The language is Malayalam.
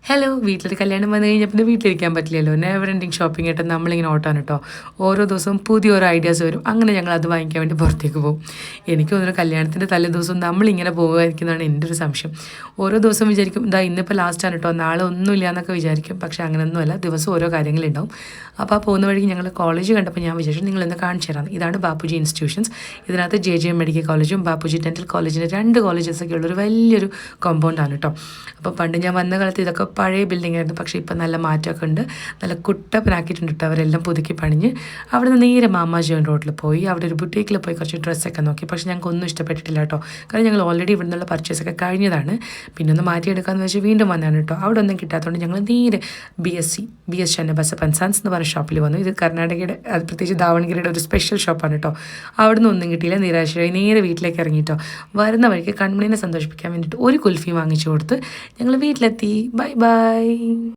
ഹലോ, വീട്ടിലൊരു കല്യാണം വന്നു കഴിഞ്ഞാൽ പിന്നെ വീട്ടിലിരിക്കാൻ പറ്റില്ലല്ലോ. നെവർ എൻഡിങ് ഷോപ്പിംഗ് ആയിട്ട് നമ്മളിങ്ങനെ ഓട്ടാണ് കേട്ടോ. ഓരോ ദിവസവും പുതിയ ഓരോ ഐഡിയാസ് വരും. അങ്ങനെ ഞങ്ങൾ അത് വാങ്ങിക്കാൻ വേണ്ടി പുറത്തേക്ക് പോകും. എനിക്ക് തോന്നുന്നു കല്യാണത്തിൻ്റെ തലേ ദിവസം നമ്മളിങ്ങനെ പോകുമായിരിക്കുന്നതാണ് എൻ്റെ ഒരു സംശയം. ഓരോ ദിവസവും വിചാരിക്കും ഇതാ ഇന്നിപ്പോൾ ലാസ്റ്റാണ് കേട്ടോ, നാളെ ഒന്നുമില്ല എന്നൊക്കെ വിചാരിക്കും. പക്ഷേ അങ്ങനെയൊന്നുമല്ല, ദിവസം ഓരോ കാര്യങ്ങളുണ്ടാവും. അപ്പോൾ ആ പോകുന്ന വഴിക്ക് ഞങ്ങൾ കോളേജ് കണ്ടപ്പോൾ ഞാൻ വിചാരിച്ചു നിങ്ങളൊന്ന് കാണിച്ചു തരാം. ഇതാണ് ബാപ്പുജി ഇൻസ്റ്റിറ്റ്യൂഷൻസ്. ഇതിനകത്ത് JJM മെഡിക്കൽ കോളേജും ബാപ്പുജി ഡെൻറ്റൽ കോളേജിൻ്റെ 2 കോളേജസൊക്കെ ഉള്ളൊരു വലിയൊരു കോമ്പൗണ്ടാണ് കേട്ടോ. അപ്പോൾ പണ്ട് ഞാൻ വന്ന കാലത്ത് ഇതൊക്കെ പഴയ ബിൽഡിംഗ് ആയിരുന്നു. പക്ഷേ ഇപ്പം നല്ല മാറ്റമൊക്കെ ഉണ്ട്. നല്ല കുട്ടപ്പനാക്കിയിട്ടുണ്ട് കേട്ടോ. അവരെല്ലാം പുതുക്കി പണിഞ്ഞ് അവിടെ നിന്ന് നേരെ മാമാജോൻ റോഡിൽ പോയി അവിടെ ഒരു ബുട്ടീക്കിൽ പോയി കുറച്ച് ഡ്രസ്സൊക്കെ നോക്കി. പക്ഷേ ഞങ്ങൾക്ക് ഒന്നും ഇഷ്ടപ്പെട്ടിട്ടില്ല കേട്ടോ. കാരണം ഞങ്ങൾ ഓൾറെഡി ഇവിടെ നിന്നുള്ള പർച്ചേസൊക്കെ കഴിഞ്ഞതാണ്. പിന്നെ ഒന്ന് മാറ്റിയെടുക്കാമെന്ന് വെച്ചാൽ വീണ്ടും വന്നതാണ് കേട്ടോ. അവിടെ ഒന്നും കിട്ടാത്തതുകൊണ്ട് ഞങ്ങൾ നേരെ BS ചന്നബസപ്പ ആൻഡ് സൺസ് എന്ന് പറഞ്ഞ ഷോപ്പിൽ വന്നു. ഇത് കർണാടകയുടെ, അത് പ്രത്യേകിച്ച് ദാവണഗിരിയുടെ ഒരു സ്പെഷ്യൽ ഷോപ്പാണ് കേട്ടോ. അവിടെ നിന്ന് ഒന്നും കിട്ടിയില്ല. നിരാശരായി നേരെ വീട്ടിലേക്ക് ഇറങ്ങിയിട്ടോ. വരുന്ന വഴിക്ക് കൺമണിനെ സന്തോഷിപ്പിക്കാൻ വേണ്ടിയിട്ട് ഒരു കുൽഫി വാങ്ങിച്ചു കൊടുത്ത് ഞങ്ങൾ വീട്ടിലെത്തി. Bye bye.